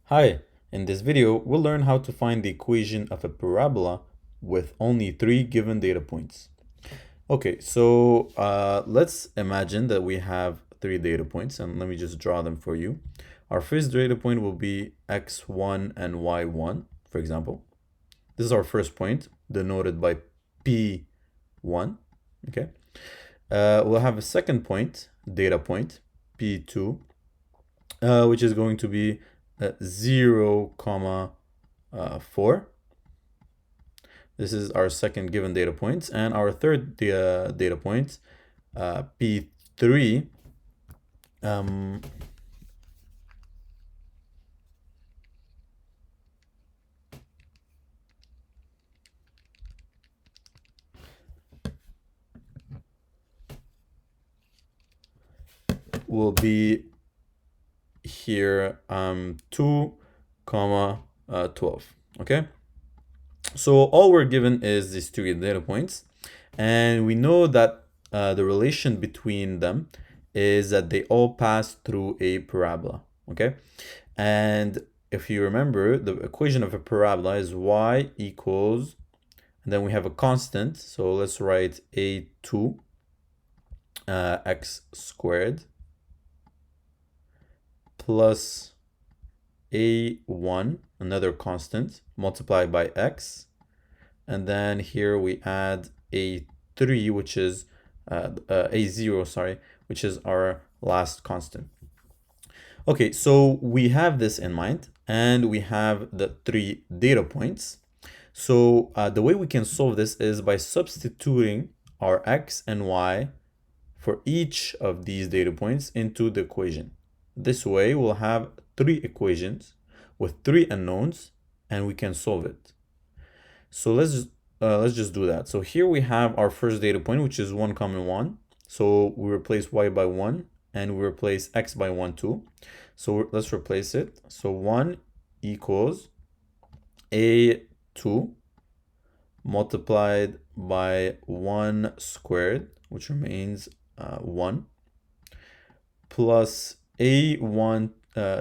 Hi, in this video, we'll learn how to find the equation of a parabola with only three given data points. Okay, so let's imagine that we have three data points, and let me just draw them for you. Our first data point will be x1 and y1, for example. This is our first point, denoted by P1, okay? We'll have a second point, data point, P2, which is going to be 0, comma 4. This is our second given data point. And our third data point, P3, um, will be here 2, comma 12. Okay, so all we're given is these two data points, and we know that the relation between them is that they all pass through a parabola. Okay, and if you remember, the equation of a parabola is y equals, and then we have a constant, so let's write a2 x squared plus a1, another constant, multiplied by x, and then here we add a3, which is a0, sorry, which is our last constant. Okay, so we have this in mind, and we have the three data points. So the way we can solve this is by substituting our x and y for each of these data points into the equation. This way we'll have three equations with three unknowns, and we can solve it. So let's just do that. So here we have our first data point, which is 1, comma 1. So we replace y by 1, and we replace x by 1 too. So let's replace it. So 1 equals a2 multiplied by 1 squared, which remains 1, plus a1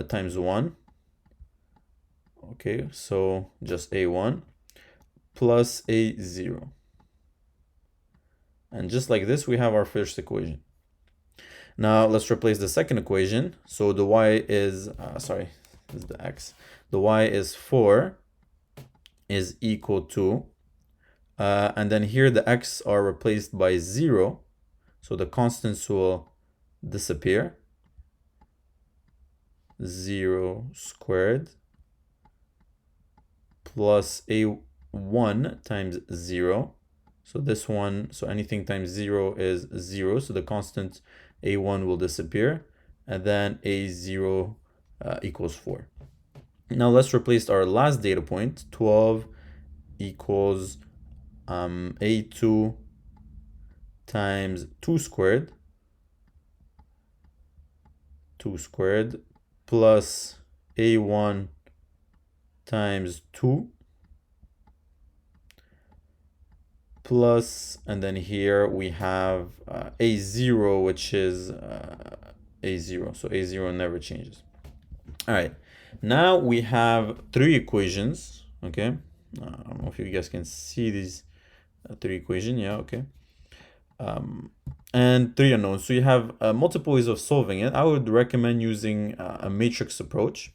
times 1. Okay, so just a1 plus a0. And just like this, we have our first equation. Now let's replace the second equation. So the y is, sorry, this is the x. The y is 4 is equal to, and then here the x are replaced by 0. So the constants will disappear. 0 squared plus a1 times 0. So this one, so anything times 0 is 0. So the constant a1 will disappear. And then a0 equals 4. Now let's replace our last data point. 12 equals a2 times 2 squared. 2 squared plus a1 times 2 plus, and then here we have a0, which is a0. So a0 never changes. All right, now we have three equations. Okay, I don't know if you guys can see these three equations. Yeah, okay. And three unknowns. So you have multiple ways of solving it. I would recommend using a matrix approach.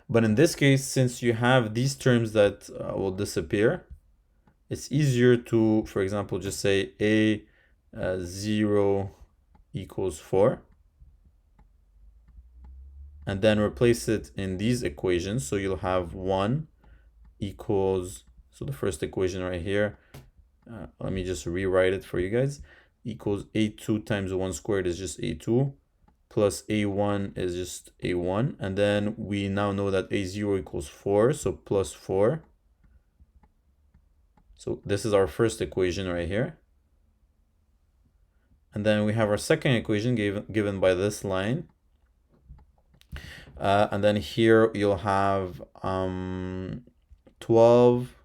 But in this case, since you have these terms that will disappear, it's easier to, for example, just say a0 equals 4. And then replace it in these equations. So you'll have 1 equals, so the first equation right here, let me just rewrite it for you guys, equals a2 times 1 squared is just a2, plus a1 is just a1, and then we now know that a0 equals 4, so plus 4. So this is our first equation right here. And then we have our second equation given by this line. And then here you'll have 12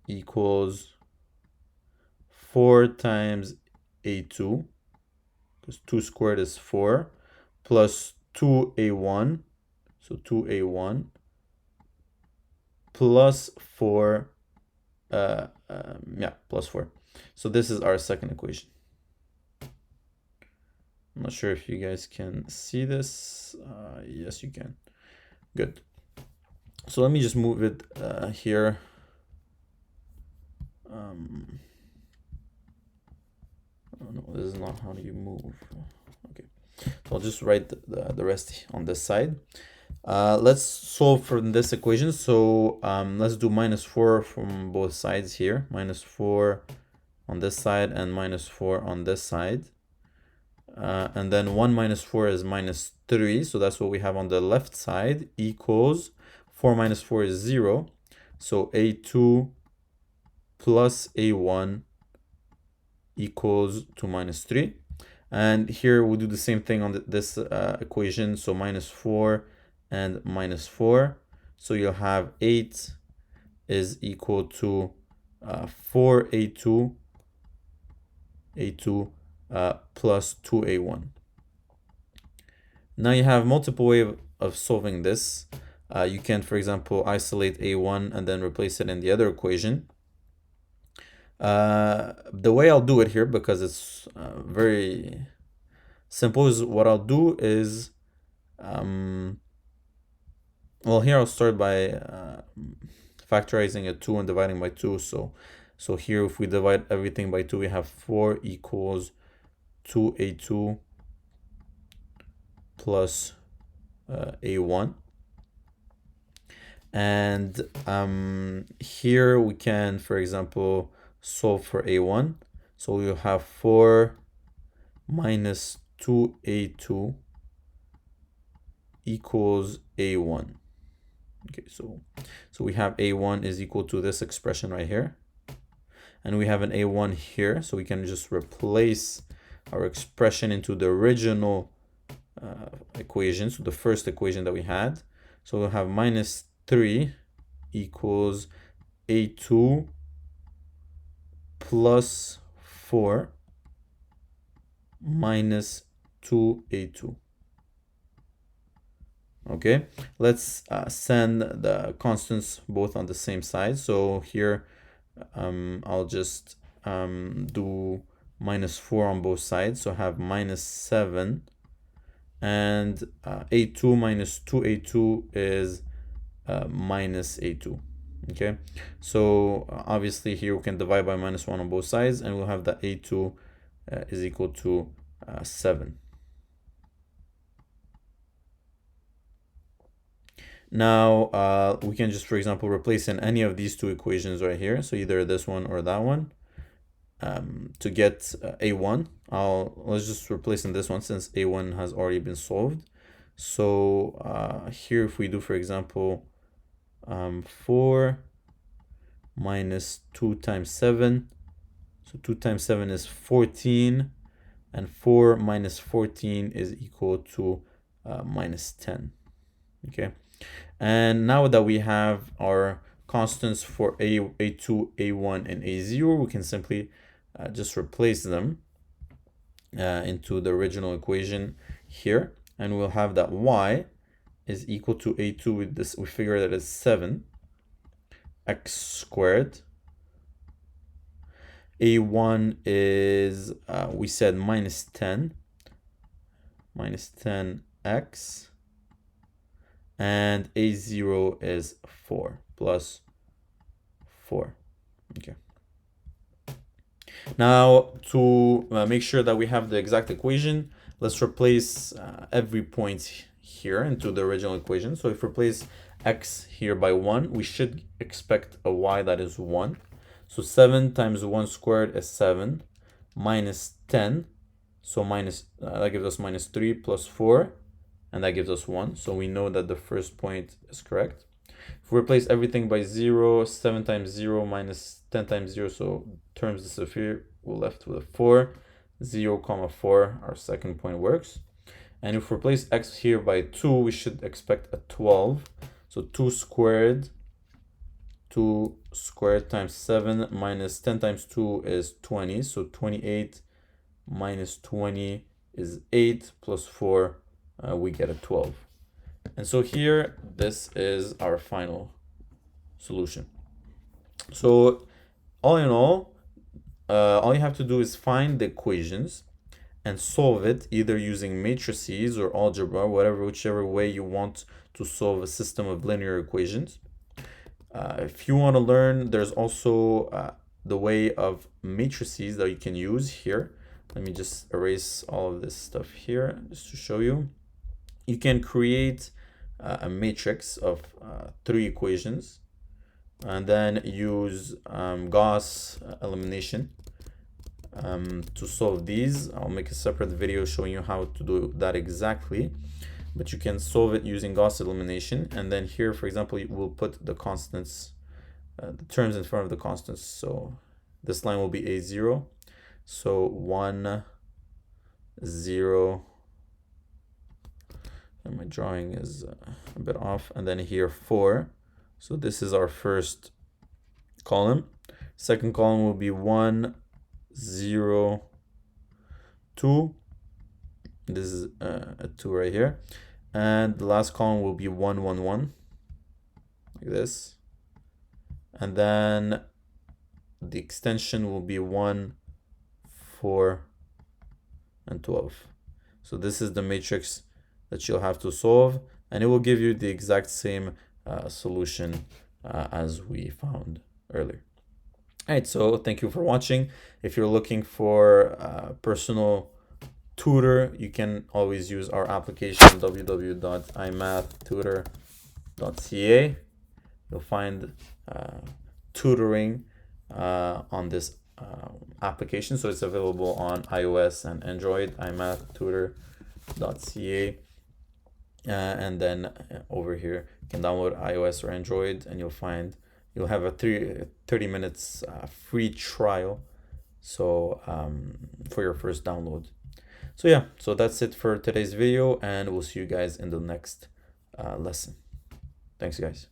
equals 4 times a2, because 2 squared is 4, plus 2a1, so 2a1 plus 4, plus 4. So this is our second equation. I'm not sure if you guys can see this. Yes, you can. Good. So let me just move it here. Oh no, this is not how you move. Okay, so I'll just write the rest on this side. Let's solve for this equation. So let's do -4 from both sides here. -4 on this side and -4 on this side. And then 1 minus 4 is -3. So that's what we have on the left side, equals 4 minus 4 is 0. So a2 plus a1 equals to -3. And here we'll do the same thing on this equation. So -4 and -4. So you'll have 8 is equal to 4a2 plus 2a1. Now you have multiple ways of solving this. You can, for example, isolate a1 and then replace it in the other equation. The way I'll do it here, because it's very simple, is what I'll do is, well, here I'll start by factorizing a 2 and dividing by 2. So here, if we divide everything by 2, we have 4 equals 2a2 plus a1. And here we can, for example, solve for a1. So we'll have 4 minus 2a2 equals a1. Okay, so we have a1 is equal to this expression right here. And we have an a1 here, so we can just replace our expression into the original equation, so the first equation that we had. So we'll have -3 equals a2 plus 4 minus 2a2. Okay, let's send the constants both on the same side. So here I'll just do -4 on both sides, so I have -7, and a2 minus 2a2 is minus a2. Okay, so obviously here we can divide by -1 on both sides, and we'll have that a2 is equal to 7. Now we can just, for example, replace in any of these two equations right here, so either this one or that one, to get a1. Let's just replace in this one since a1 has already been solved. So here, if we do, for example, 4 minus 2 times 7, so 2 times 7 is 14, and 4 minus 14 is equal to -10. Okay, and now that we have our constants for a2, a1, and a0, we can simply just replace them into the original equation here, and we'll have that y is equal to a2 with this. We figure that it's 7 x squared. A1 is we said -10 x, and a0 is 4 plus 4. Okay, now to make sure that we have the exact equation, let's replace every point here into the original equation. So if we replace x here by 1, we should expect a y that is 1. So 7 times 1 squared is 7, minus 10, so that gives us -3 plus 4, and that gives us 1. So we know that the first point is correct. If we replace everything by 0, 7 times 0 minus 10 times 0, so terms disappear, we're left with a 4. 0, comma 4, our second point works. And if we replace x here by 2, we should expect a 12. So 2 squared times 7 minus 10 times 2 is 20. So 28 minus 20 is 8 plus 4 we get a 12. And so here, this is our final solution. So all in all you have to do is find the equations and solve it either using matrices or algebra, whichever way you want to solve a system of linear equations. If you want to learn, there's also the way of matrices that you can use here. Let me just erase all of this stuff here just to show you. You can create a matrix of 3 equations and then use Gauss elimination to solve these. I'll make a separate video showing you how to do that exactly, but you can solve it using Gauss elimination. And then here, for example, we'll put the constants, the terms in front of the constants. So this line will be a0. So 1, 0, and my drawing is a bit off. And then here 4. So this is our first column. Second column will be 1, 0, 2. This is a 2 right here. And the last column will be 1, 1, 1, like this. And then the extension will be 1, 4, and 12. So this is the matrix that you'll have to solve, and it will give you the exact same solution as we found earlier. All right, so thank you for watching. If you're looking for a personal tutor, you can always use our application www.imathtutor.ca. You'll find tutoring on this application, so it's available on iOS and Android, imathtutor.ca. And then over here you can download iOS or Android, and you'll have a 30 minutes free trial, so for your first download. So yeah, so that's it for today's video, and we'll see you guys in the next lesson. Thanks, guys.